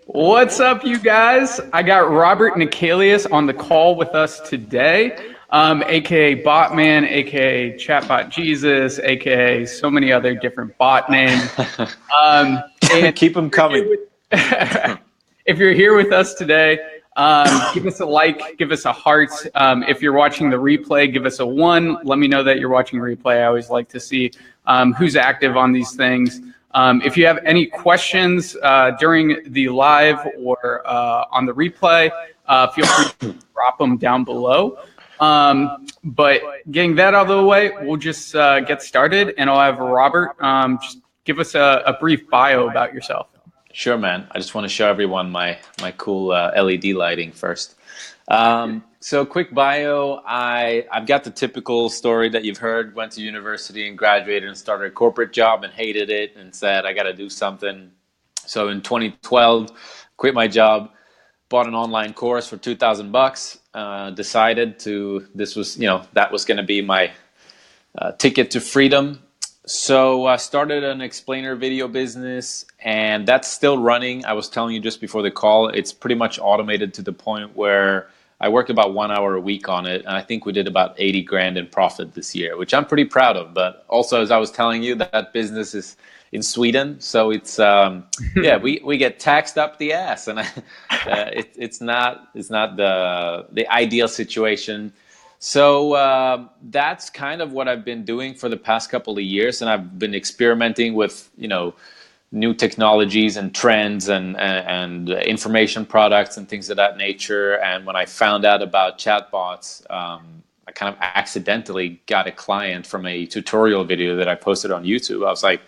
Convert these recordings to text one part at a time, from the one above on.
What's up, you guys? I got Robert Neckelius on the call with us today, aka Botman, aka Chatbot Jesus, aka so many other different bot names. And Keep them coming. if you're here with us today, give us a like, give us a heart. If you're watching the replay, give us a 1. Let me know that you're watching replay. I always like to see who's active on these things. If you have any questions during the live or on the replay, feel free to drop them down below. But getting that out of the way, we'll just get started, and I'll have Robert just give us a brief bio about yourself. Sure, man. I just want to show everyone my cool LED lighting first. So quick bio, I've got the typical story that you've heard, went to university and graduated and started a corporate job and hated it and said, I got to do something. So in 2012, quit my job, bought an online course for $2,000, decided that was going to be my ticket to freedom. So I started an explainer video business, and that's still running. I was telling you just before the call, it's pretty much automated to the point where I work about 1 hour a week on it, and I think we did about 80 grand in profit this year, which I'm pretty proud of. But also, as I was telling you, that business is in Sweden, so it's we get taxed up the ass, and it's not the ideal situation. So that's kind of what I've been doing for the past couple of years, and I've been experimenting with new technologies and trends and information products and things of that nature. And when I found out about chatbots, I kind of accidentally got a client from a tutorial video that I posted on YouTube. I was like,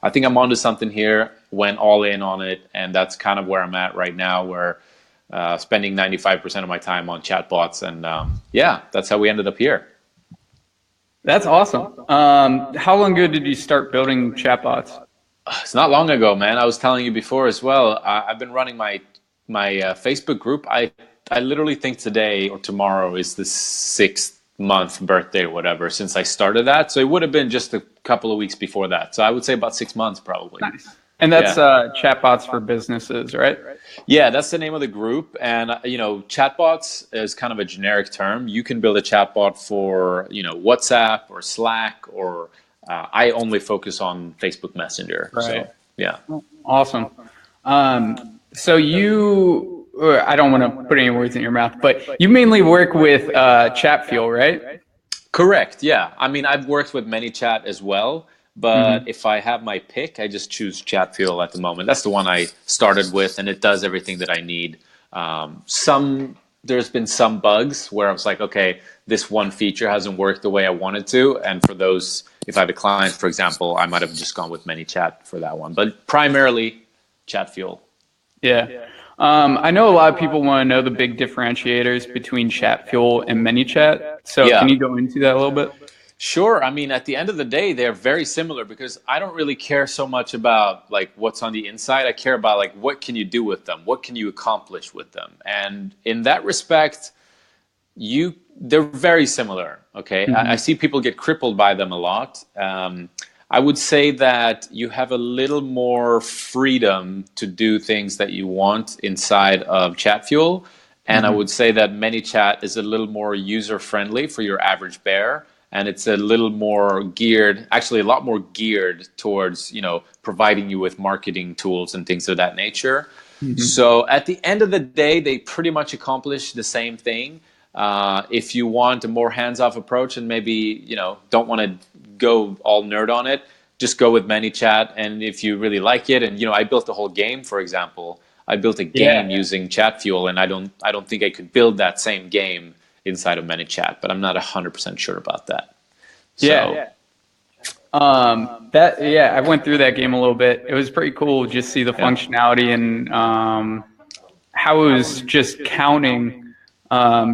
I think I'm onto something here, went all in on it, and that's kind of where I'm at right now, where spending 95% of my time on chatbots, and that's how we ended up here. That's awesome. How long ago did you start building chatbots? It's not long ago, man. I was telling you before as well. I've been running my Facebook group. I literally think today or tomorrow is the 6th month birthday or whatever since I started that. So it would have been just a couple of weeks before that. So I would say about 6 months probably. Nice. And that's chatbots for businesses, right? Yeah, that's the name of the group. And chatbots is kind of a generic term. You can build a chatbot for WhatsApp or Slack, or I only focus on Facebook Messenger. Right. So yeah. Awesome. So you, I don't want to put any words in your mouth, but you mainly work with Chatfuel, right? Correct. Yeah. I mean, I've worked with minichat as well, but if I have my pick, I just choose Chatfuel at the moment. That's the one I started with, and it does everything that I need. There's been some bugs where I was like, okay, this one feature hasn't worked the way I wanted to. And for those, if I have a client, for example, I might have just gone with minichat for that one. But primarily, Chatfuel. Yeah. I know a lot of people want to know the big differentiators between Chatfuel and minichat. So can you go into that a little bit? Sure. I mean, at the end of the day, they're very similar because I don't really care so much about like what's on the inside. I care about like what can you do with them? What can you accomplish with them? And in that respect, they're very similar. Okay. I see people get crippled by them a lot. I would say that you have a little more freedom to do things that you want inside of Chatfuel. And I would say that ManyChat is a little more user-friendly for your average bear. And it's a little more geared, actually a lot more geared towards, providing you with marketing tools and things of that nature. So at the end of the day, they pretty much accomplish the same thing. If you want a more hands-off approach and maybe, don't want to go all nerd on it, just go with ManyChat. And if you really like it, and, I built a whole game, for example, I built a game using Chatfuel, and I don't think I could build that same game inside of ManyChat, but I'm not 100% sure about that. So, I went through that game a little bit. It was pretty cool just see the functionality and how it was just counting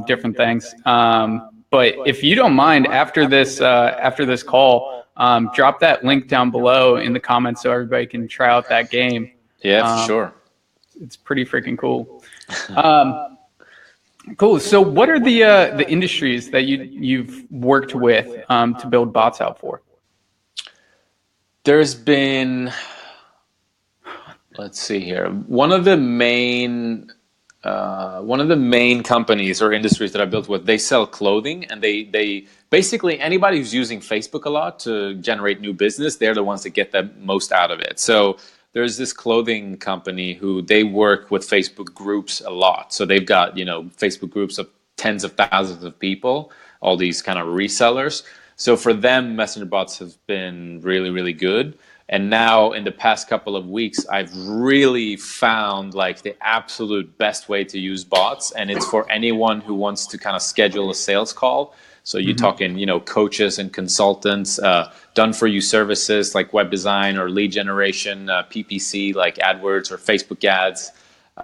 different things. But if you don't mind, after this call, drop that link down below in the comments so everybody can try out that game. Yeah, for sure. It's pretty freaking cool. Cool. So what are the industries that you've worked with to build bots out for? There's been let's see here. One of the main companies or industries that I built with, they sell clothing, and they basically, anybody who's using Facebook a lot to generate new business, they're the ones that get the most out of it. So there's this clothing company who they work with Facebook groups a lot. So they've got, Facebook groups of tens of thousands of people, all these kind of resellers. So for them, messenger bots have been really, really good. And now in the past couple of weeks, I've really found like the absolute best way to use bots. And it's for anyone who wants to kind of schedule a sales call. So you're talking, coaches and consultants, done for you services like web design or lead generation, PPC like AdWords or Facebook ads.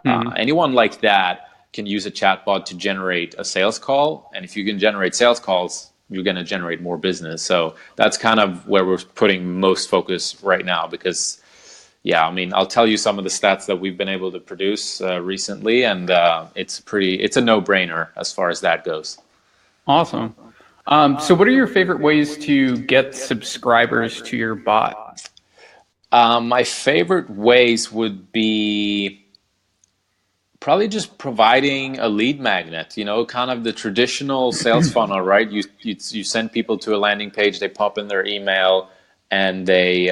Anyone like that can use a chatbot to generate a sales call. And if you can generate sales calls, you're going to generate more business. So that's kind of where we're putting most focus right now, because I'll tell you some of the stats that we've been able to produce recently, and it's a no-brainer as far as that goes. Awesome. So what are your favorite ways to get subscribers to your bot? My favorite ways would be probably just providing a lead magnet, kind of the traditional sales funnel, right? You send people to a landing page, they pop in their email, and they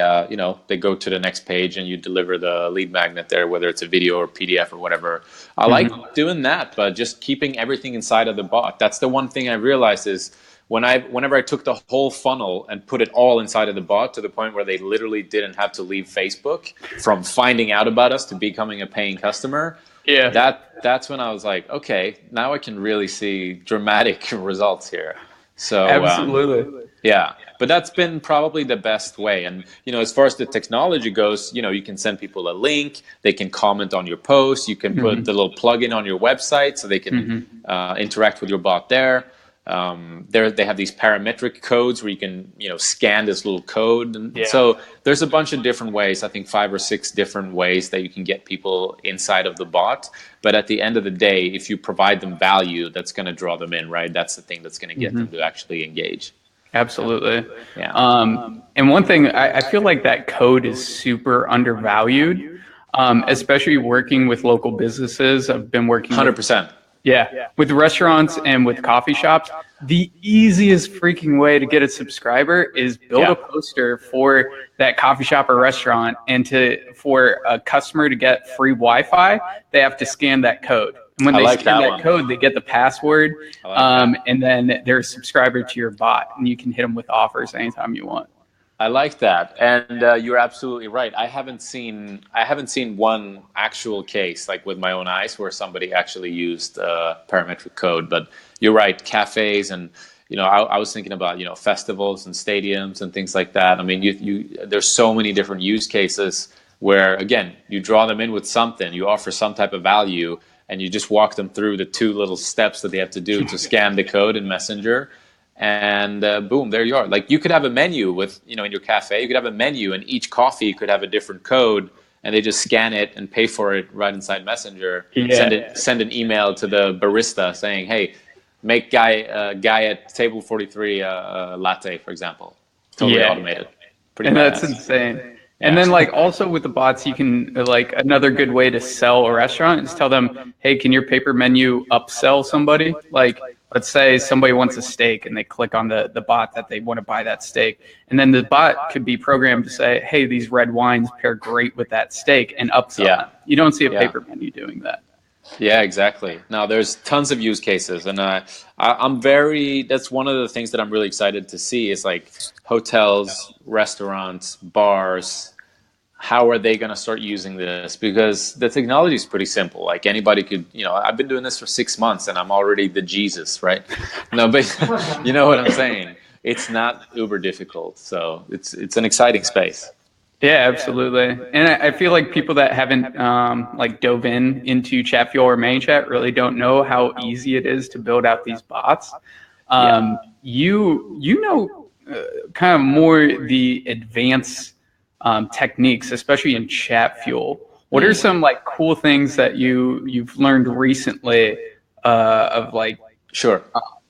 go to the next page, and you deliver the lead magnet there, whether it's a video or PDF or whatever. I like doing that, but just keeping everything inside of the bot. That's the one thing I realized is whenever I took the whole funnel and put it all inside of the bot to the point where they literally didn't have to leave Facebook, from finding out about us to becoming a paying customer. Yeah, that's when I was like, okay, now I can really see dramatic results here. So absolutely, but that's been probably the best way. And as far as the technology goes, you can send people a link, they can comment on your post, you can put the little plugin on your website so they can interact with your bot there. They have these parametric codes where you can scan this little code, and so there's a bunch of different ways. I think 5 or 6 different ways that you can get people inside of the bot. But at the end of the day, if you provide them value, that's going to draw them in, right? That's the thing that's going to get them to actually engage. Absolutely. And one thing, I feel like that code is super undervalued, especially working with local businesses. I've been working 100%. With restaurants and with coffee shops. The easiest freaking way to get a subscriber is build a poster for that coffee shop or restaurant, and for a customer to get free Wi-Fi, they have to scan that code. And when they scan that code, they get the password, and then they're a subscriber to your bot, and you can hit them with offers anytime you want. I like that, and you're absolutely right. I haven't seen one actual case like with my own eyes where somebody actually used parametric code. But you're right, cafes and I was thinking about festivals and stadiums and things like that. I mean, there's so many different use cases where again you draw them in with something, you offer some type of value, and you just walk them through the 2 little steps that they have to do to scan the code in Messenger. And boom, there you are. Like you could have a menu with, in your cafe, you could have a menu, and each coffee could have a different code, and they just scan it and pay for it right inside Messenger. Send an email to the barista saying, hey, make guy at table 43 latte, for example. Totally automated. Pretty and badass. That's insane. And then like also with the bots, you can like another good way to sell a restaurant is tell them, hey, can your paper menu upsell somebody? Like, let's say somebody wants a steak and they click on the bot that they want to buy that steak. And then the bot could be programmed to say, hey, these red wines pair great with that steak, and upsell them. You don't see a paper menu doing that. Yeah, exactly. Now there's tons of use cases, and that's one of the things that I'm really excited to see is like hotels, restaurants, bars. How are they going to start using this? Because the technology is pretty simple. Like anybody could, I've been doing this for 6 months and I'm already the Jesus, right? No, but you know what I'm saying? It's not uber difficult. So it's an exciting space. Yeah, absolutely. And I feel like people that haven't like dove into Chatfuel or minichat really don't know how easy it is to build out these bots. You know kind of more the advanced techniques, especially in Chatfuel. What are some like cool things that you've learned recently of like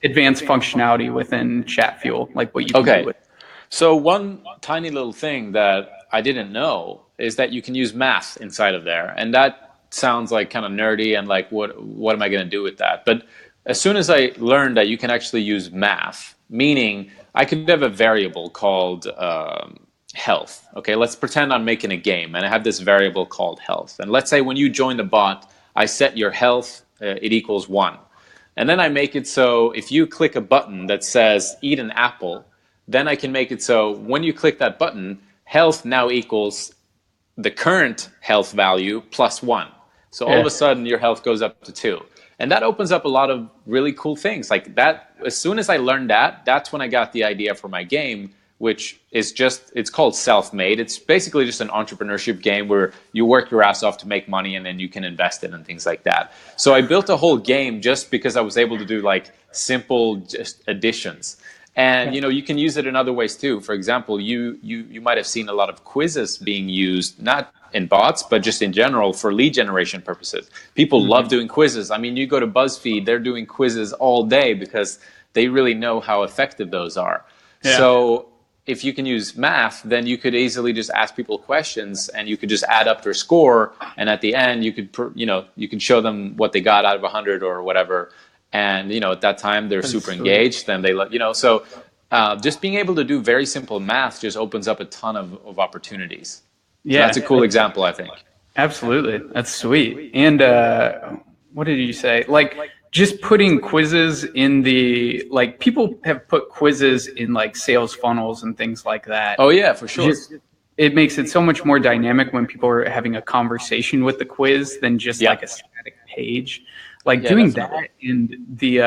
advanced functionality within Chatfuel, like what you can do with it? So one tiny little thing that I didn't know is that you can use math inside of there. And that sounds like kind of nerdy and like, what am I going to do with that? But as soon as I learned that you can actually use math, meaning I could have a variable called health. Okay, let's pretend I'm making a game and I have this variable called health. And let's say when you join the bot, I set your health, it equals 1. And then I make it so if you click a button that says eat an apple, then I can make it so when you click that button, health now equals the current health value plus 1. So all of a sudden your health goes up to 2. And that opens up a lot of really cool things. Like that, as soon as I learned that, that's when I got the idea for my game, which is it's called Self-Made. It's basically just an entrepreneurship game where you work your ass off to make money and then you can invest it and things like that. So I built a whole game just because I was able to do like simple just additions. And you can use it in other ways too. For example, you might have seen a lot of quizzes being used, not in bots, but just in general for lead generation purposes. People love doing quizzes. I mean, you go to BuzzFeed, they're doing quizzes all day because they really know how effective those are. Yeah. So if you can use math, then you could easily just ask people questions and you could just add up their score. And at the end, you could show them what they got out of 100 or whatever. And, at that time, they're super engaged. Then they so just being able to do very simple math just opens up a ton of opportunities. Yeah. So that's a cool example, I think. Absolutely. That's sweet. And what did you say? Like just putting quizzes in people have put quizzes in like sales funnels and things like that. Oh, yeah, for sure. It makes it so much more dynamic when people are having a conversation with the quiz than just like a static page. Like doing that in the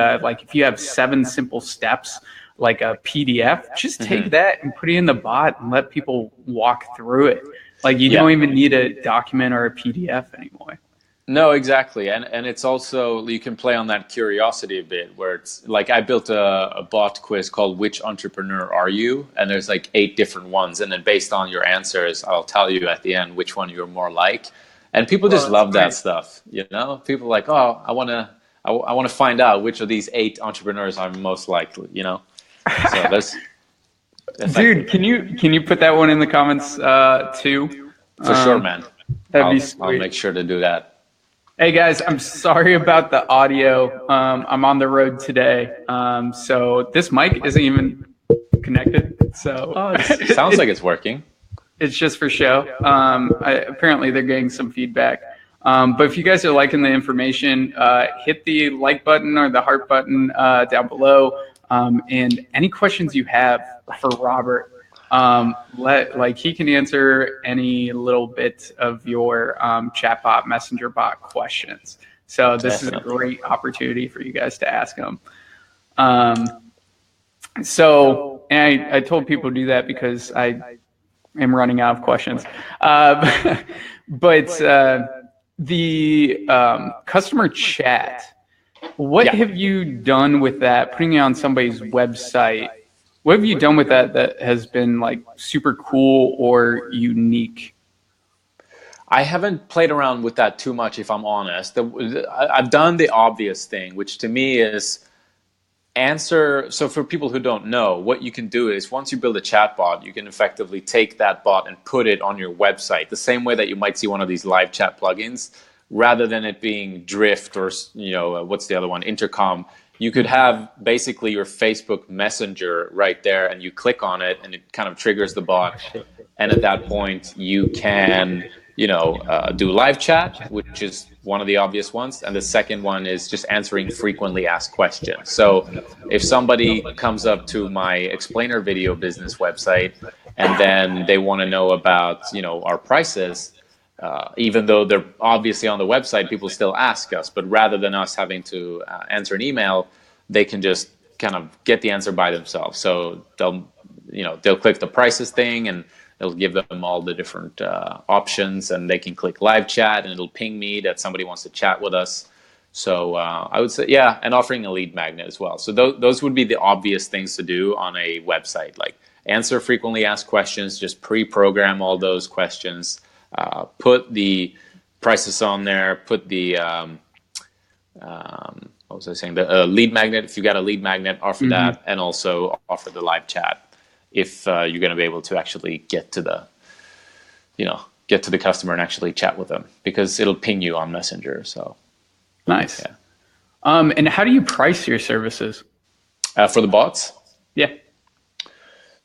if you have 7 simple steps, like a PDF, just take that and put it in the bot and let people walk through it. Like you don't even need a document or a PDF anymore. No, exactly. And it's also, you can play on that curiosity a bit where it's like I built a bot quiz called Which Entrepreneur Are You? And there's like 8 different ones. And then based on your answers, I'll tell you at the end which one you're more like. And people just love that stuff, People are like, oh, I want to find out which of these 8 entrepreneurs I'm most likely, So that's dude. Can you put that one in the comments too? For sure, man. That'd be sweet. I'll make sure to do that. Hey guys, I'm sorry about the audio. I'm on the road today, so this mic isn't even connected. So it sounds like it's working. It's just for show. Apparently they're getting some feedback. But if you guys are liking the information, hit the like button or the heart button down below. And any questions you have for Robert, he can answer any little bit of your chatbot, messenger bot questions. So this is a great opportunity for you guys to ask him. And I told people to do that because I am running out of questions. But the customer chat, what have you done with that, putting it on somebody's website? What have you done with that has been like super cool or unique? I haven't played around with that too much, if I'm honest. I've done the obvious thing, which to me is answer. So for people who don't know, what you can do is once you build a chatbot, you can effectively take that bot and put it on your website, the same way that you might see one of these live chat plugins, rather than it being Drift or, what's the other one, Intercom. You could have basically your Facebook Messenger right there, and you click on it and it kind of triggers the bot. And at that point you can, do live chat, which is one of the obvious ones. And the second one is just answering frequently asked questions. So if somebody comes up to my explainer video business website and then they want to know about, our prices, even though they're obviously on the website, people still ask us. But rather than us having to answer an email, they can just kind of get the answer by themselves. So they'll click the prices thing and it'll give them all the different options, and they can click live chat and it'll ping me that somebody wants to chat with us. So I would say, and offering a lead magnet as well. So those would be the obvious things to do on a website, like answer frequently asked questions, just pre-program all those questions, put the prices on there, put the, what was I saying? The lead magnet, if you got a lead magnet, offer that, and also offer the live chat if you're going to be able to actually get to the, get to the customer and actually chat with them, because it'll ping you on Messenger. So nice. yeah. And how do you price your services? For the bots? Yeah.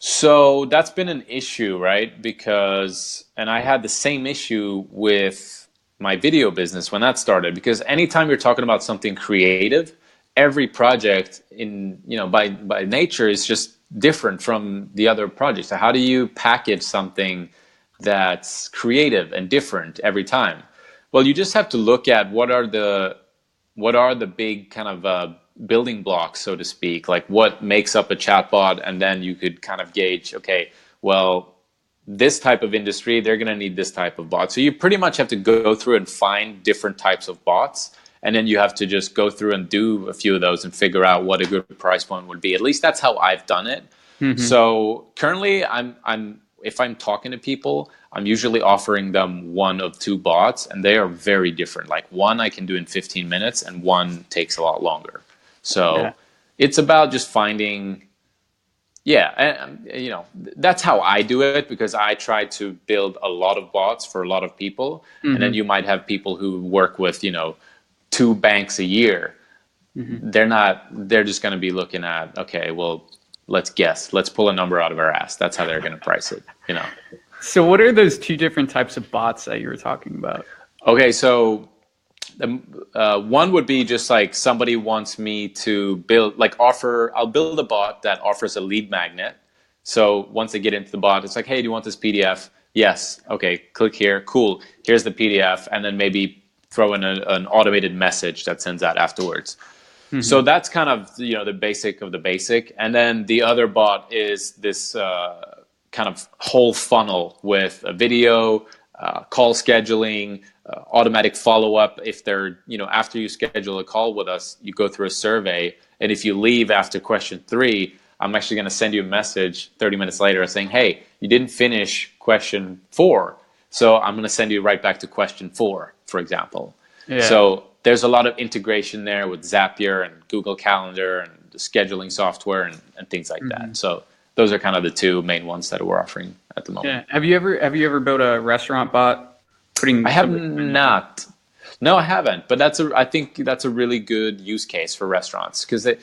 So that's been an issue, right? Because, and I had the same issue with my video business when that started, because anytime you're talking about something creative, every project in, by nature is just different from the other projects. So how do you package something that's creative and different every time? Well, you just have to look at what are the big kind of building blocks, so to speak, like what makes up a chatbot, and then you could kind of gauge, okay, well, this type of industry, they're going to need this type of bot. So you pretty much have to go through and find different types of bots, and then you have to just go through and do a few of those and figure out what a good price point would be. At least that's how I've done it. So currently, if I'm talking to people, I'm usually offering them one of two bots, and they are very different. Like one I can do in 15 minutes, and one takes a lot longer. So it's about just finding, and that's how I do it, because I try to build a lot of bots for a lot of people. And then you might have people who work with, 2 banks a year. They're just going to be looking at, okay, well, let's guess, let's pull a number out of our ass. That's how they're going to price it, So what are those 2 different types of bots that you were talking about? Okay, so one would be just like somebody wants me to I'll build a bot that offers a lead magnet. So once they get into the bot, it's like, hey, do you want this PDF? Yes. Okay, click here. Cool. Here's the PDF. And then maybe throw in an automated message that sends out afterwards. So that's kind of, the basic of the basic. And then the other bot is this kind of whole funnel with a video, call scheduling, automatic follow-up. If they're, after you schedule a call with us, you go through a survey. And if you leave after question 3, I'm actually going to send you a message 30 minutes later saying, hey, you didn't finish question 4. So I'm going to send you right back to question 4, for example. Yeah. So there's a lot of integration there with Zapier and Google Calendar and the scheduling software and things like that. So those are kind of the 2 main ones that we're offering at the moment. Yeah. Have you ever built a restaurant bot? I have not. No, I haven't. But I think that's a really good use case for restaurants, because they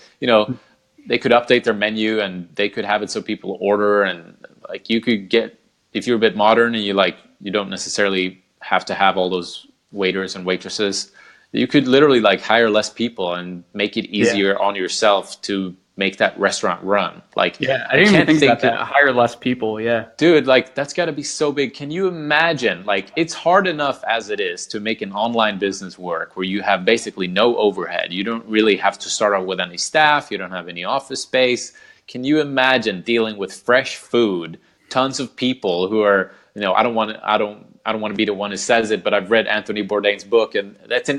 could update their menu and they could have it so people order, and like you could get, if you're a bit modern and you don't necessarily have to have all those waiters and waitresses, you could literally hire less people and make it easier on yourself to make that restaurant run. I didn't even think about that. Hire less people. Dude, that's got to be so big. Can you imagine? It's hard enough as it is to make an online business work where you have basically no overhead. You don't really have to start out with any staff. You don't have any office space. Can you imagine dealing with fresh food, tons of people who are, I don't want to be the one who says it, but I've read Anthony Bourdain's book, and it's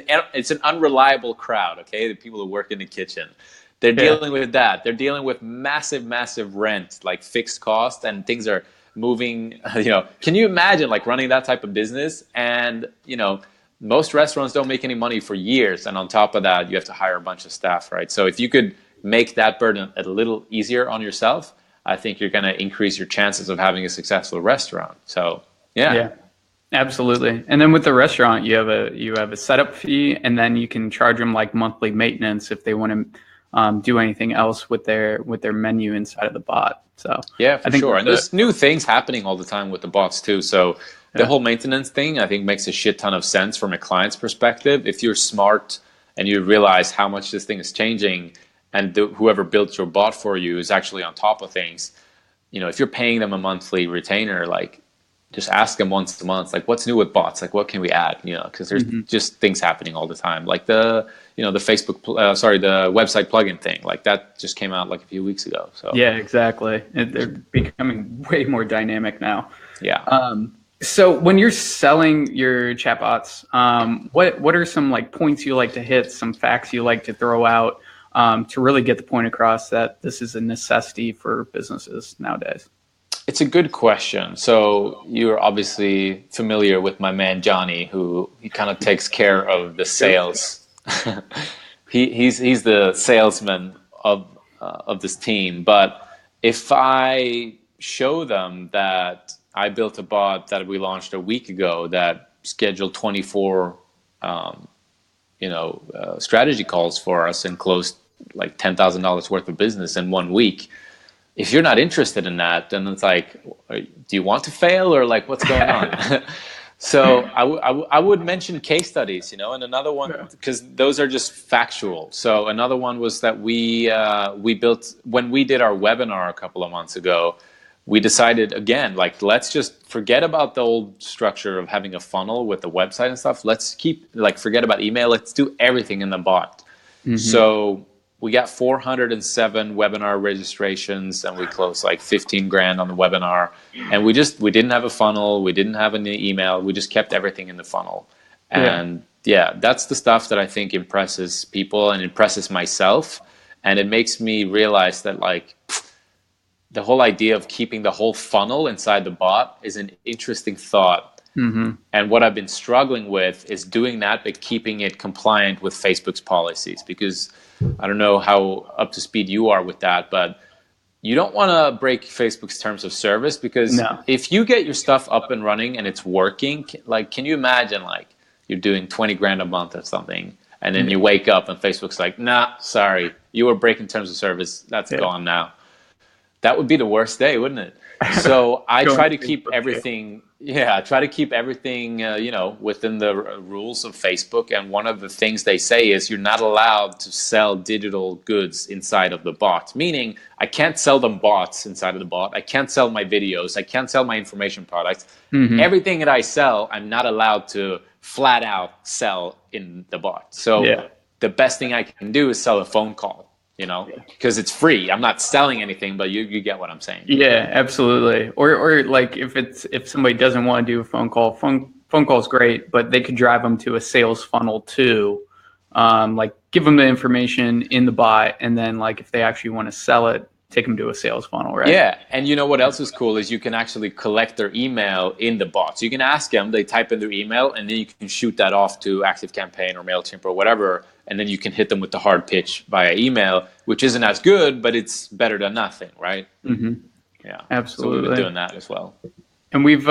an unreliable crowd. Okay, the people who work in the kitchen. They're dealing with that. They're dealing with massive rent, fixed cost, and things are moving. Can you imagine running that type of business? And most restaurants don't make any money for years, and on top of that, you have to hire a bunch of staff, right? So if you could make that burden a little easier on yourself, I think you're going to increase your chances of having a successful restaurant. So yeah. Absolutely. And then with the restaurant, you have a setup fee, and then you can charge them monthly maintenance if they want to do anything else with their menu inside of the bot. So for sure. And there's new things happening all the time with the bots too. So the whole maintenance thing, I think, makes a shit ton of sense from a client's perspective. If you're smart and you realize how much this thing is changing, and whoever built your bot for you is actually on top of things, if you're paying them a monthly retainer, just ask them once a month, what's new with bots? What can we add? Because there's just things happening all the time. The Facebook, the website plugin thing, that just came out a few weeks ago. So yeah, exactly. They're becoming way more dynamic now. Yeah. So when you're selling your chatbots, what are some points you like to hit, some facts you like to throw out to really get the point across that this is a necessity for businesses nowadays? It's a good question. So you're obviously familiar with my man Johnny, who he kind of takes care of the sales. He's the salesman of this team. But if I show them that I built a bot that we launched a week ago that scheduled 24, strategy calls for us and closed like $10,000 worth of business in 1 week. If you're not interested in that, then it's like, do you want to fail, or like, what's going on? So I would mention case studies, and another one, because those are just factual. So another one was that we built, when we did our webinar a couple of months ago, we decided, again, like, let's just forget about the old structure of having a funnel with the website and stuff. Let's forget about email. Let's do everything in the bot. Mm-hmm. So we got 407 webinar registrations, and we closed like 15 grand on the webinar. And we didn't have a funnel. We didn't have any email. We just kept everything in the funnel. And that's the stuff that I think impresses people and impresses myself. And it makes me realize that, like, the whole idea of keeping the whole funnel inside the bot is an interesting thought. Mm-hmm. And what I've been struggling with is doing that, but keeping it compliant with Facebook's policies, because I don't know how up to speed you are with that, but you don't want to break Facebook's terms of service, because if you get your stuff up and running and it's working, like, can you imagine, like, you're doing 20 grand a month or something, and then you wake up and Facebook's like, nah, sorry, you were breaking terms of service. That's gone now. That would be the worst day, wouldn't it? So I try to keep everything, within the rules of Facebook. And one of the things they say is you're not allowed to sell digital goods inside of the bot, meaning I can't sell them bots inside of the bot. I can't sell my videos. I can't sell my information products. Mm-hmm. Everything that I sell, I'm not allowed to flat out sell in the bot. So the best thing I can do is sell a phone call. Because it's free. I'm not selling anything, but you get what I'm saying. Yeah, absolutely. Or like, if somebody doesn't want to do a phone call is great, but they could drive them to a sales funnel too. Like, give them the information in the bot, and then, like, if they actually want to sell it, take them to a sales funnel, right? Yeah, and what else is cool is you can actually collect their email in the bot. So you can ask them, they type in their email, and then you can shoot that off to ActiveCampaign or MailChimp or whatever, and then you can hit them with the hard pitch via email, which isn't as good, but it's better than nothing, right? Mm-hmm. Yeah, absolutely. So we've been doing that as well. And we've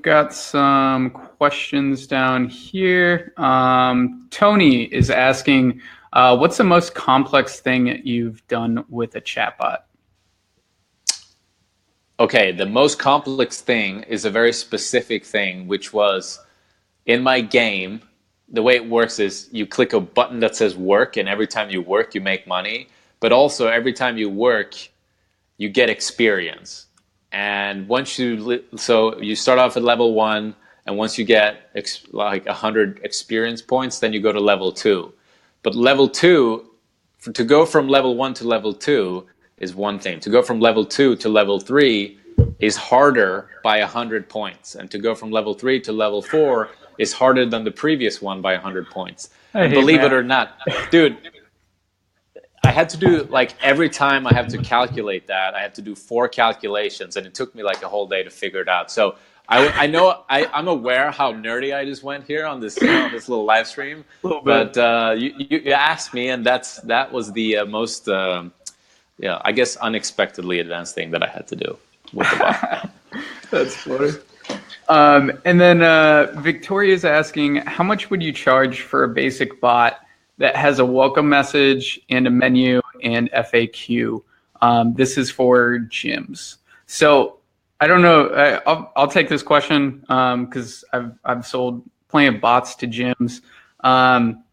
got some questions down here. Tony is asking, what's the most complex thing you've done with a chatbot? Okay, the most complex thing is a very specific thing, which was in my game. The way it works is you click a button that says work, and every time you work, you make money. But also every time you work, you get experience. And so you start off at level 1, and once you get like 100 experience points, then you go to level 2. But level 2, to go from level 1 to level 2 is one thing. To go from level 2 to level 3 is harder by 100 points. And to go from level 3 to level 4 is harder than the previous one by 100 points. And believe it or not, dude, I had to do, like, every time I have to calculate that, I had to do 4 calculations, and it took me like a whole day to figure it out. So I know I'm aware how nerdy I just went here on this little live stream. But you asked me, and that was the most I guess unexpectedly advanced thing that I had to do with the bot. That's funny. And then Victoria's asking, how much would you charge for a basic bot that has a welcome message and a menu and FAQ? This is for gyms. So I don't know. I'll take this question because I've sold plenty of bots to gyms. And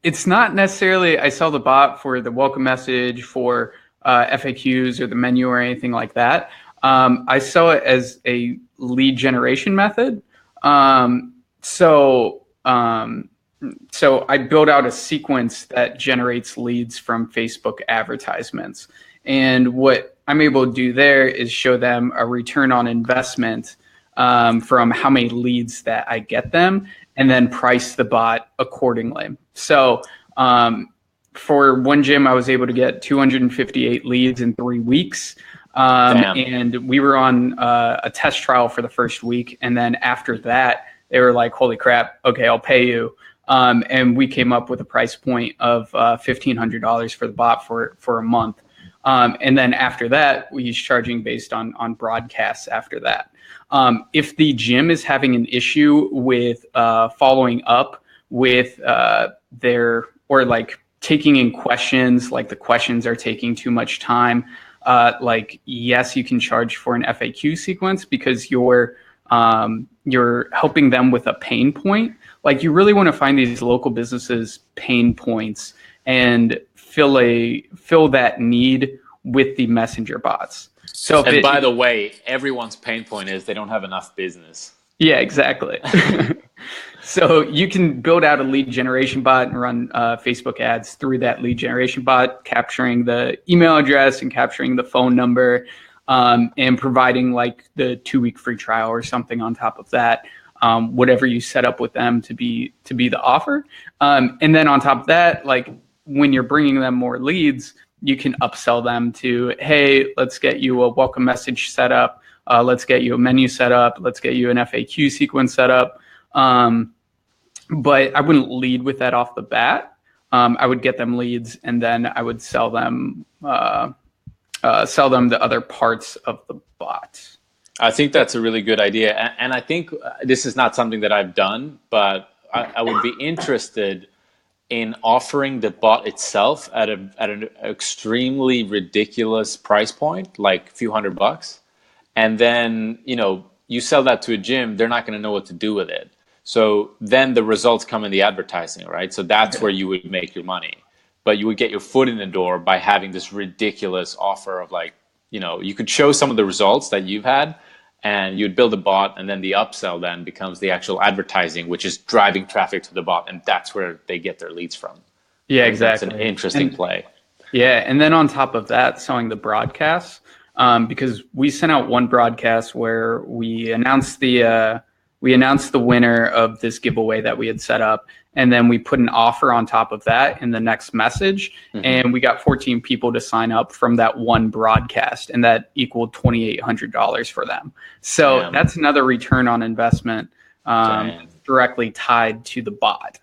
it's not necessarily I sell the bot for the welcome message, for FAQs or the menu or anything like that. I sell it as a lead generation method. So I build out a sequence that generates leads from Facebook advertisements. And what I'm able to do there is show them a return on investment from how many leads that I get them, and then price the bot accordingly. So for one gym, I was able to get 258 leads in 3 weeks. And we were on a test trial for the first week. And then after that, they were like, holy crap, okay, I'll pay you. And we came up with a price point of $1,500 for the bot for a month. And then after that, he's charging based on broadcasts after that. If the gym is having an issue with following up with their, or like taking in questions, like the questions are taking too much time, like, yes, you can charge for an FAQ sequence because you're helping them with a pain point. Like, you really want to find these local businesses' pain points and fill that need with the messenger bots. So, and by the way, everyone's pain point is they don't have enough business. Yeah, exactly. So you can build out a lead generation bot and run Facebook ads through that lead generation bot, capturing the email address and capturing the phone number, and providing like the 2-week free trial or something on top of that, whatever you set up with them to be the offer. And then on top of that, like when you're bringing them more leads, you can upsell them to, hey, let's get you a welcome message set up. Let's get you a menu set up. Let's get you an FAQ sequence set up. But I wouldn't lead with that off the bat. I would get them leads, and then I would sell them the other parts of the bot. I think that's a really good idea. And I think this is not something that I've done, but I would be interested in offering the bot itself at an extremely ridiculous price point, like a few $100. And then, you sell that to a gym, they're not going to know what to do with it. So then the results come in the advertising, right? So that's where you would make your money. But you would get your foot in the door by having this ridiculous offer of like, you could show some of the results that you've had, and you'd build a bot, and then the upsell then becomes the actual advertising, which is driving traffic to the bot, and that's where they get their leads from. Yeah, exactly. That's an interesting play. Yeah, and then on top of that, selling the broadcasts. Because we sent out one broadcast where we announced the winner of this giveaway that we had set up, and then we put an offer on top of that in the next message, and we got 14 people to sign up from that one broadcast, and that equaled $2,800 for them. So that's another return on investment directly tied to the bot.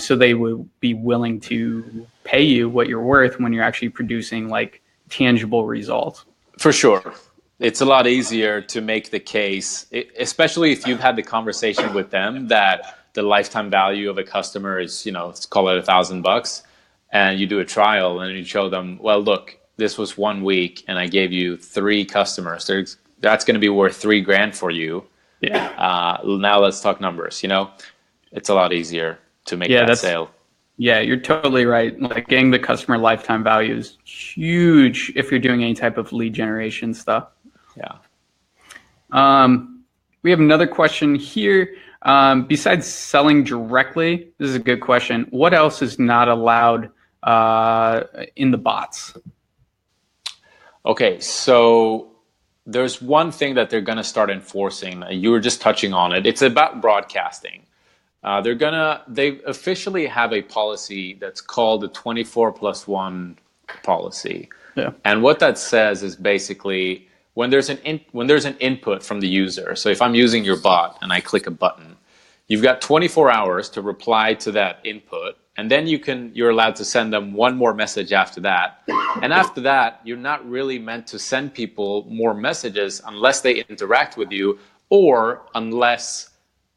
So they would be willing to pay you what you're worth when you're actually producing like tangible results. For sure. It's a lot easier to make the case, especially if you've had the conversation with them that the lifetime value of a customer is, let's call it $1,000, and you do a trial and you show them, well, look, this was 1 week and I gave you 3 customers. That's going to be worth $3,000 for you. Yeah. Now let's talk numbers. It's a lot easier to make that sale. Yeah, you're totally right. Like, getting the customer lifetime value is huge if you're doing any type of lead generation stuff. Yeah. We have another question here. Besides selling directly, this is a good question. What else is not allowed in the bots? Okay, so there's one thing that they're going to start enforcing. You were just touching on it. It's about broadcasting. They officially have a policy that's called the 24+1 policy. Yeah. And what that says is basically when there's an input from the user. So if I'm using your bot and I click a button, you've got 24 hours to reply to that input, and then you're allowed to send them one more message after that. And after that, you're not really meant to send people more messages unless they interact with you, or unless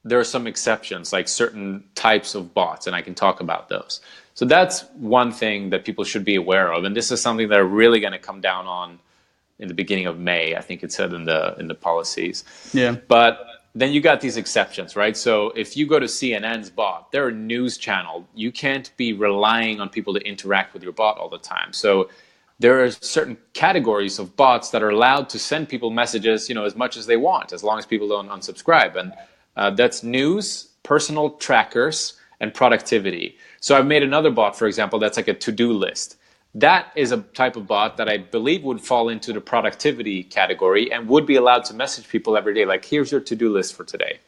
there are some exceptions, like certain types of bots, and I can talk about those. So that's one thing that people should be aware of, and this is something that are really going to come down on in the beginning of May. I think it said in the policies. Yeah. But then you got these exceptions, right? So if you go to CNN's bot, they're a news channel. You can't be relying on people to interact with your bot all the time. So there are certain categories of bots that are allowed to send people messages, as much as they want, as long as people don't unsubscribe. And that's news, personal trackers, and productivity. So I've made another bot, for example, that's like a to-do list. That is a type of bot that I believe would fall into the productivity category and would be allowed to message people every day, like, here's your to-do list for today,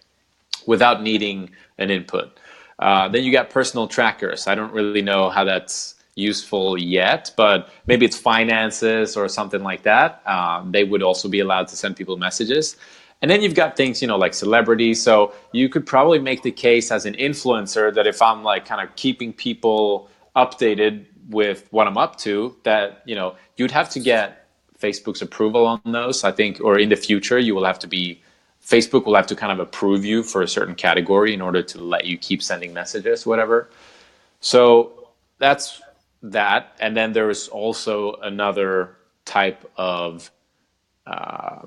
without needing an input. Then you got personal trackers. I don't really know how that's useful yet, but maybe it's finances or something like that. They would also be allowed to send people messages. And then you've got things, like celebrities. So you could probably make the case as an influencer that if I'm like kind of keeping people updated with what I'm up to, that, you know, you'd have to get Facebook's approval on those, I think, or in the future Facebook will have to kind of approve you for a certain category in order to let you keep sending messages, whatever. So that's that. And then there's also another type of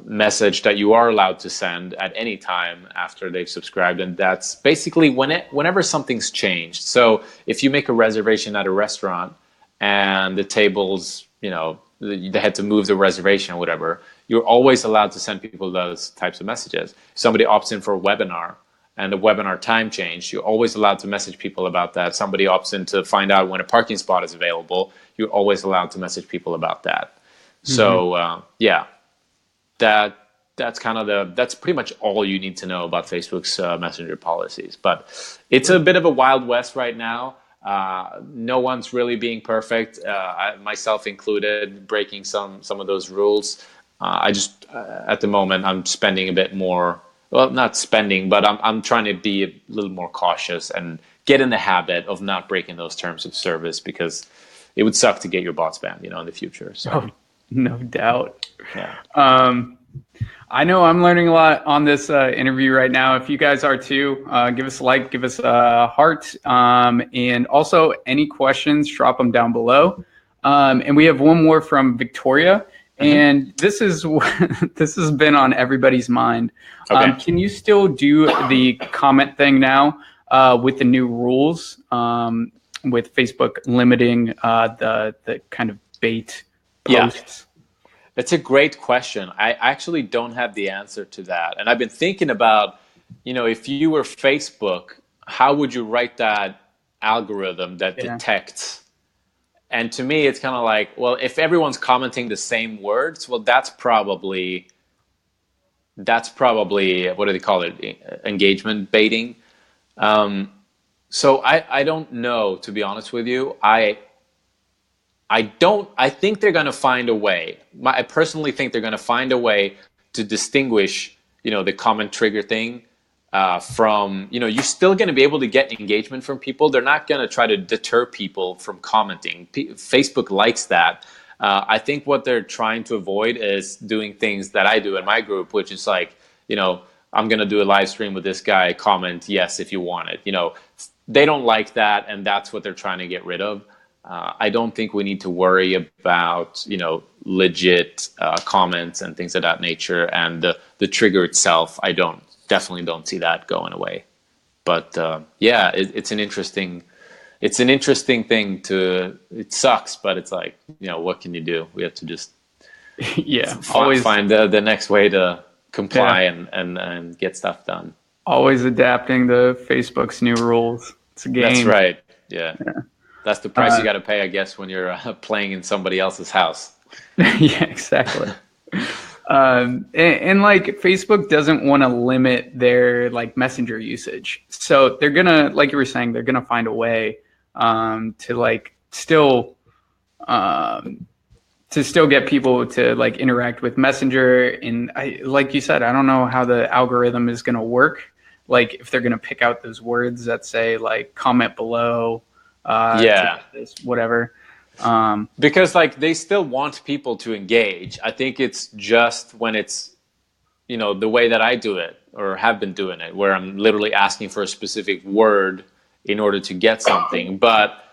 message that you are allowed to send at any time after they've subscribed, and that's basically whenever something's changed. So if you make a reservation at a restaurant and the tables, you know, they had to move the reservation or whatever, you're always allowed to send people those types of messages. If somebody opts in for a webinar and the webinar time changed, you're always allowed to message people about that. Somebody opts in to find out when a parking spot is available, you're always allowed to message people about that. So yeah, that's kind of that's pretty much all you need to know about Facebook's messenger policies. But it's a bit of a wild west right now. No one's really being perfect, myself included, breaking some of those rules. I just at the moment I'm spending a bit more. Well, not spending, but I'm trying to be a little more cautious and get in the habit of not breaking those terms of service, because it would suck to get your bots banned, you know, in the future. So. Oh, no doubt. Yeah. I know I'm learning a lot on this interview right now. If you guys are too, give us a like, give us a heart, and also any questions, drop them down below. And we have one more from Victoria, and this is this has been on everybody's mind. Okay. Can you still do the comment thing now with the new rules, with Facebook limiting the kind of bait posts? Yeah. That's a great question. I actually don't have the answer to that. And I've been thinking about, you know, if you were Facebook, how would you write that algorithm that detects? And to me, it's kind of like, well, if everyone's commenting the same words, well, that's probably, what do they call it? Engagement baiting. So I don't know, to be honest with you. I think they're going to find a way. I personally think they're going to find a way to distinguish, you know, the comment trigger thing from, you know, you're still going to be able to get engagement from people. They're not going to try to deter people from commenting. Facebook likes that. I think what they're trying to avoid is doing things that I do in my group, which is like, you know, I'm going to do a live stream with this guy, comment yes if you want it. You know, they don't like that, and that's what they're trying to get rid of. I don't think we need to worry about, you know, legit comments and things of that nature, and the trigger itself. I definitely don't see that going away. But yeah, it's an interesting thing to. It sucks, but it's like, you know, what can you do? We have to just always find the next way to comply and get stuff done. Always adapting to Facebook's new rules. It's a game. That's right. Yeah. That's the price you got to pay, I guess, when you're playing in somebody else's house. Yeah, exactly. And like Facebook doesn't want to limit their like messenger usage, so they're gonna, like you were saying, they're gonna find a way to like still get people to like interact with Messenger. And like you said, I don't know how the algorithm is gonna work. Like if they're gonna pick out those words that say like comment below. Whatever. Because like they still want people to engage. I think it's just when it's, you know, the way that I do it or have been doing it, where I'm literally asking for a specific word in order to get something. But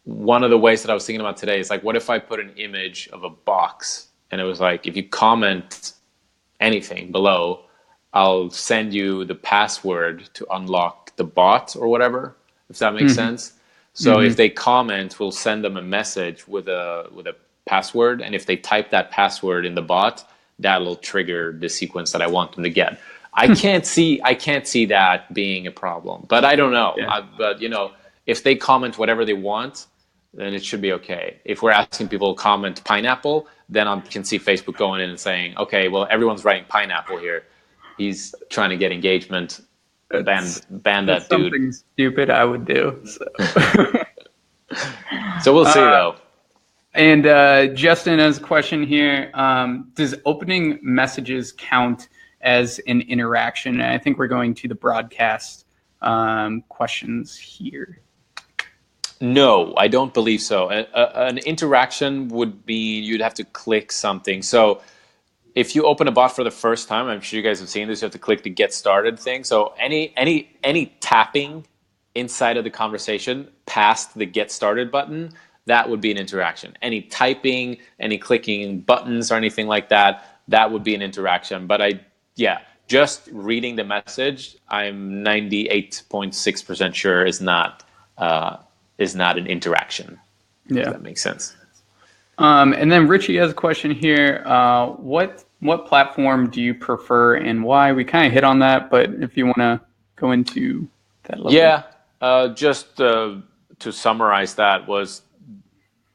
one of the ways that I was thinking about today is like, what if I put an image of a box and it was like, if you comment anything below, I'll send you the password to unlock the bot or whatever, if that makes sense. So if they comment, we'll send them a message with a password, and if they type that password in the bot, that'll trigger the sequence that I want them to get. I can't see that being a problem, but I don't know. But you know, if they comment whatever they want, then it should be okay. If we're asking people to comment pineapple, then I can see Facebook going in and saying, okay, well, everyone's writing pineapple here. He's trying to get engagement. Ban that dude. Something stupid I would do. So we'll see though. And Justin has a question here. Does opening messages count as an interaction? And I think we're going to the broadcast questions here. No, I don't believe so. An interaction would be you'd have to click something. So if you open a bot for the first time, I'm sure you guys have seen this. You have to click the get started thing. So any tapping inside of the conversation past the get started button, that would be an interaction. Any typing, any clicking buttons or anything like that, that would be an interaction. But just reading the message, I'm 98.6% sure is not an interaction. Yeah. If that makes sense. And then Richie has a question here. What platform do you prefer and why? We kind of hit on that, but if you want to go into that a little bit. Just to summarize that was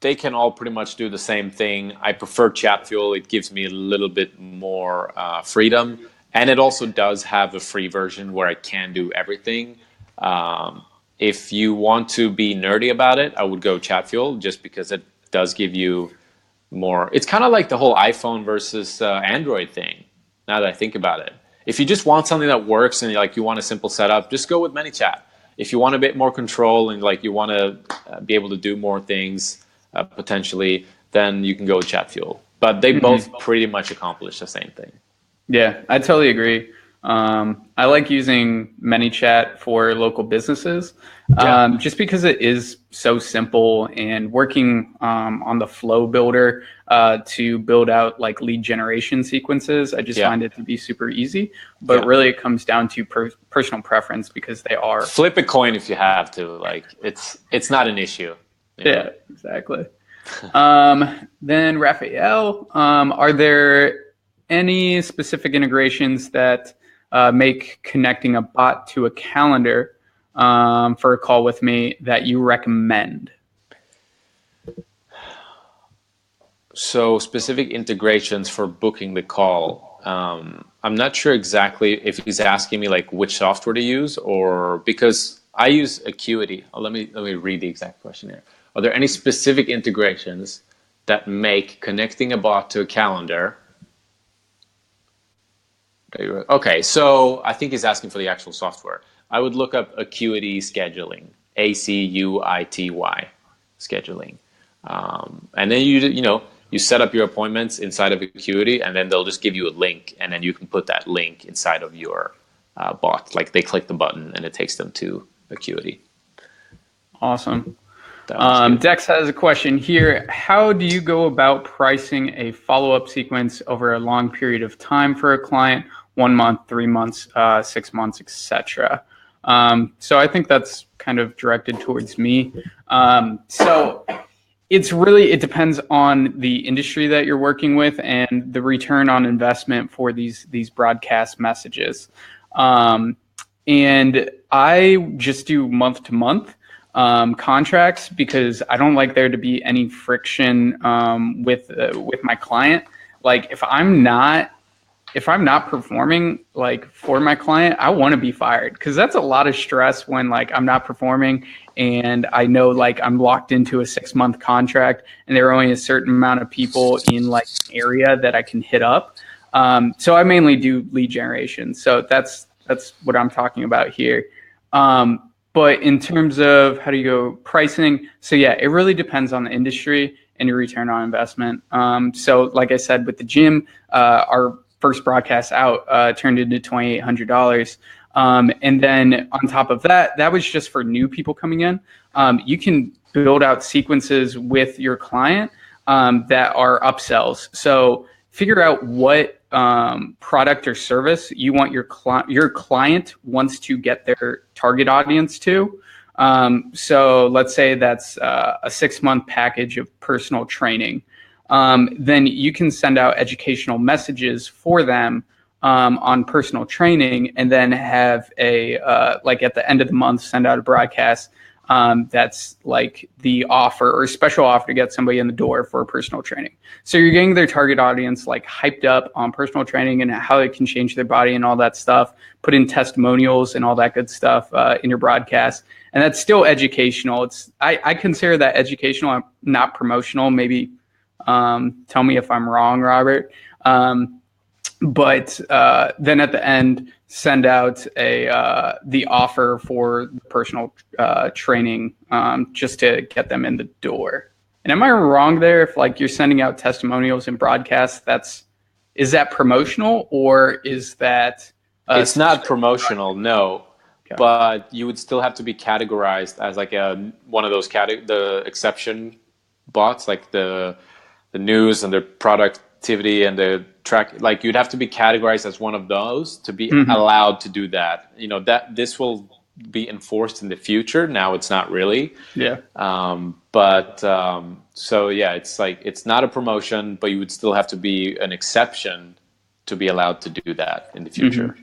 they can all pretty much do the same thing. I prefer Chatfuel. It gives me a little bit more freedom. And it also does have a free version where I can do everything. If you want to be nerdy about it, I would go Chatfuel just because it does give you more. It's kind of like the whole iPhone versus Android thing, now that I think about it. If you just want something that works and you want a simple setup, just go with minichat. If you want a bit more control and you want to be able to do more things potentially, then you can go with Chatfuel. But they both pretty much accomplish the same thing. Yeah, I totally agree. I like using ManyChat for local businesses just because it is so simple, and working on the flow builder to build out lead generation sequences. I just find it to be super easy, but really it comes down to personal preference because they are. Flip a coin if you have to. It's not an issue. Yeah, exactly. Then Raphael, are there any specific integrations that make connecting a bot to a calendar for a call with me that you recommend? So specific integrations for booking the call. I'm not sure exactly if he's asking me which software to use, or because I use Acuity. Let me read the exact question here. Are there any specific integrations that make connecting a bot to a calendar? Okay, so I think he's asking for the actual software. I would look up Acuity scheduling, ACUITY scheduling, and then you set up your appointments inside of Acuity, and then they'll just give you a link, and then you can put that link inside of your bot. They click the button, and it takes them to Acuity. Awesome. Dex has a question here. How do you go about pricing a follow-up sequence over a long period of time for a client? 1 month, 3 months, 6 months, etc. So I think that's kind of directed towards me. So it depends on the industry that you're working with and the return on investment for these broadcast messages. And I just do month to month contracts because I don't like there to be any friction with my client. If I'm not performing for my client, I want to be fired, because that's a lot of stress when I'm not performing and I know I'm locked into a 6-month contract and there are only a certain amount of people in an area that I can hit up. So I mainly do lead generation. So that's what I'm talking about here. But in terms of how do you go pricing, so yeah, it really depends on the industry and your return on investment. So like I said, with the gym, our first broadcast out turned into $2,800. And then on top of that, that was just for new people coming in. You can build out sequences with your client that are upsells. So figure out what product or service you want your client wants to get their target audience to. So let's say that's a 6-month package of personal training. Then you can send out educational messages for them on personal training, and then have a at the end of the month send out a broadcast that's the offer or special offer to get somebody in the door for personal training. So you're getting their target audience hyped up on personal training and how it can change their body and all that stuff. Put in testimonials and all that good stuff in your broadcast, and that's still educational. I consider that educational, not promotional. Maybe tell me if I'm wrong, Robert. But then at the end, send out the offer for the personal training just to get them in the door. And am I wrong there? If like you're sending out testimonials and broadcasts, is that promotional, or is that? It's not promotional, no. Okay. But you would still have to be categorized as like one of those the exception bots, like the news and the productivity and the track. Like you'd have to be categorized as one of those to be allowed to do that. You know, that this will be enforced in the future. Now it's not really. Yeah. So yeah, it's like it's not a promotion, but you would still have to be an exception to be allowed to do that in the future.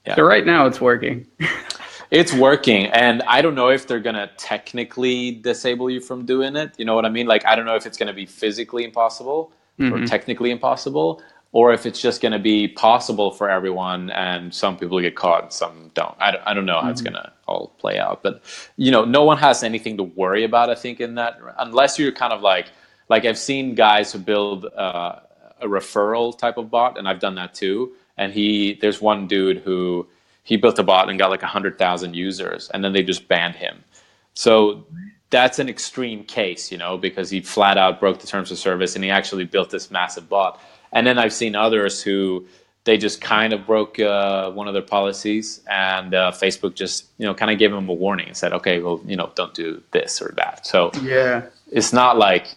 Yeah. So right now it's working. It's working, and I don't know if they're gonna technically disable you from doing it. You know what I mean? Like I don't know if it's gonna be physically impossible or technically impossible, or if it's just gonna be possible for everyone, and some people get caught and some don't. I don't know how it's gonna all play out, but you know, no one has anything to worry about. I think in that, unless you're kind of like I've seen guys who build a referral type of bot, and I've done that too. And there's one dude who he built a bot and got like 100,000 users, and then they just banned him. So that's an extreme case, you know, because he flat out broke the terms of service and he actually built this massive bot. And then I've seen others who they just kind of broke one of their policies, and Facebook just, you know, kind of gave them a warning and said, okay, well, you know, don't do this or that. So yeah, it's not like,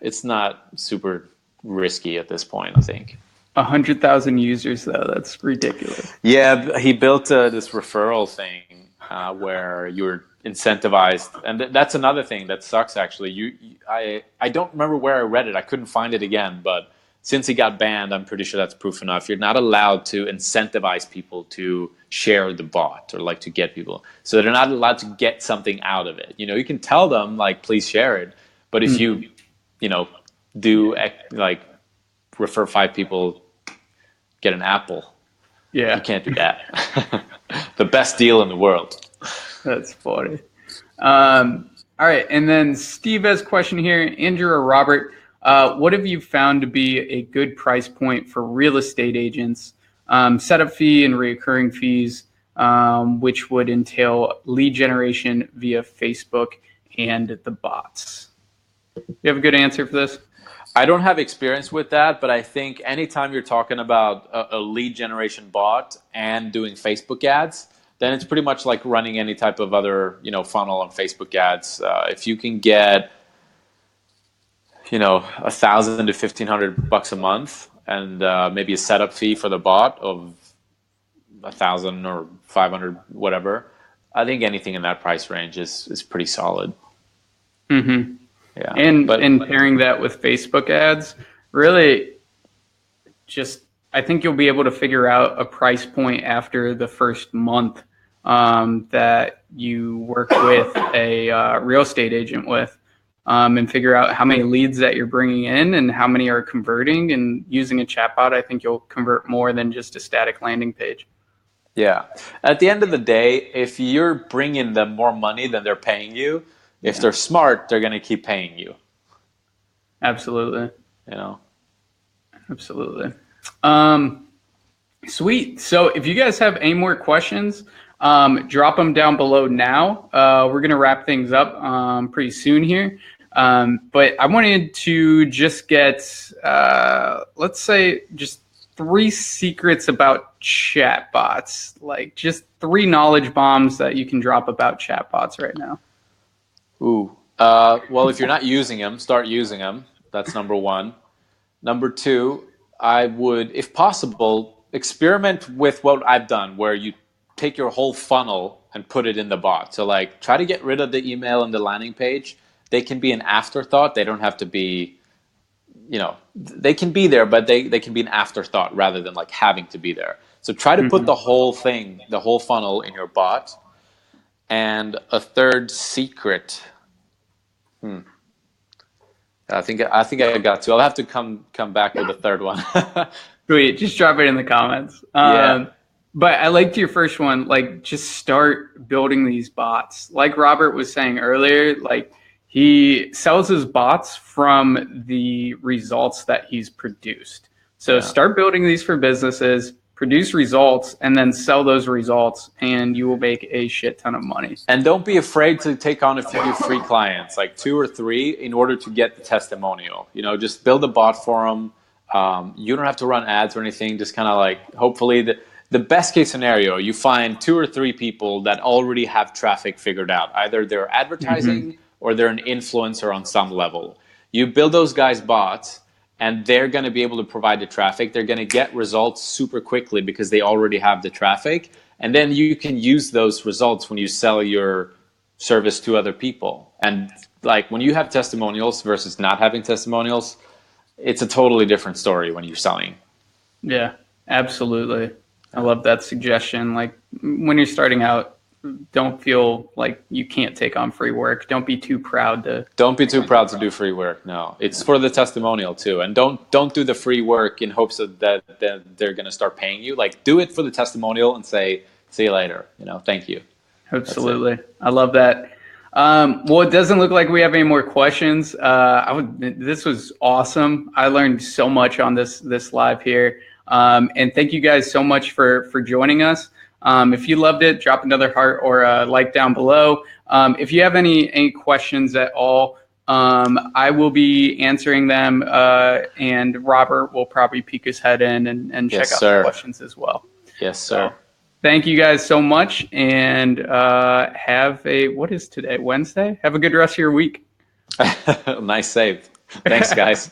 it's not super risky at this point, I think. 100,000 users though, that's ridiculous. Yeah, he built this referral thing where you're incentivized, and that's another thing that sucks actually. I don't remember where I read it. I couldn't find it again, but since he got banned, I'm pretty sure that's proof enough. You're not allowed to incentivize people to share the bot or like to get people. So they're not allowed to get something out of it. You know, you can tell them like, please share it, but if you know, do like refer 5 people, get an apple. Yeah, you can't do that. The best deal in the world. That's funny. All right, and then Steve has a question here. Andrew or Robert, what have you found to be a good price point for real estate agents? Setup fee and recurring fees, which would entail lead generation via Facebook and the bots. You have a good answer for this? I don't have experience with that, but I think anytime you're talking about a lead generation bot and doing Facebook ads, then it's pretty much like running any type of other, you know, funnel on Facebook ads. If you can get, you know, $1,000 to $1,500 a month, and maybe a setup fee for the bot of 1,000 or 500, whatever, I think anything in that price range is pretty solid. Mm-hmm. Yeah, and pairing that with Facebook ads, really just, I think you'll be able to figure out a price point after the first month that you work with a real estate agent with, and figure out how many leads that you're bringing in and how many are converting. And using a chatbot, I think you'll convert more than just a static landing page. Yeah. At the end of the day, if you're bringing them more money than they're paying you, if they're smart, they're going to keep paying you. Absolutely. You know? Absolutely. Sweet. So if you guys have any more questions, drop them down below now. We're going to wrap things up pretty soon here. But I wanted to just get, let's say, just 3 secrets about chatbots, like just 3 knowledge bombs that you can drop about chatbots right now. Ooh. Well, if you're not using them, start using them. That's number 1. Number 2, I would, if possible, experiment with what I've done, where you take your whole funnel and put it in the bot. So like, try to get rid of the email and the landing page. They can be an afterthought. They don't have to be, you know, they can be there, but they can be an afterthought rather than like having to be there. So try to put the whole thing, the whole funnel in your bot. And a third secret. I think I got 2. I'll have to come back with a third one. Sweet. Just drop it in the comments. Yeah. But I liked your first one. Like, just start building these bots. Like Robert was saying earlier, like he sells his bots from the results that he's produced. So start building these for businesses, produce results, and then sell those results, and you will make a shit ton of money. And don't be afraid to take on a few free clients, like 2 or 3, in order to get the testimonial. You know, just build a bot for them. You don't have to run ads or anything. Just kind of like, hopefully, the best case scenario, you find 2 or 3 people that already have traffic figured out. Either they're advertising or they're an influencer on some level. You build those guys bots, and they're going to be able to provide the traffic. They're going to get results super quickly because they already have the traffic. And then you can use those results when you sell your service to other people. And like when you have testimonials versus not having testimonials, it's a totally different story when you're selling. Yeah, absolutely. I love that suggestion. Like when you're starting out, don't feel like you can't take on free work. Don't be too proud to. Don't be too proud to do free work. No, it's for the testimonial too. And don't do the free work in hopes of that they're going to start paying you. Like do it for the testimonial and say, see you later. You know, thank you. Absolutely. I love that. Well, it doesn't look like we have any more questions. This was awesome. I learned so much on this live here. And thank you guys so much for joining us. If you loved it, drop another heart or a like down below. If you have any questions at all, I will be answering them, and Robert will probably peek his head in and check out the questions as well. Yes, sir. So, thank you guys so much, and what is today, Wednesday? Have a good rest of your week. Nice save. Thanks, guys.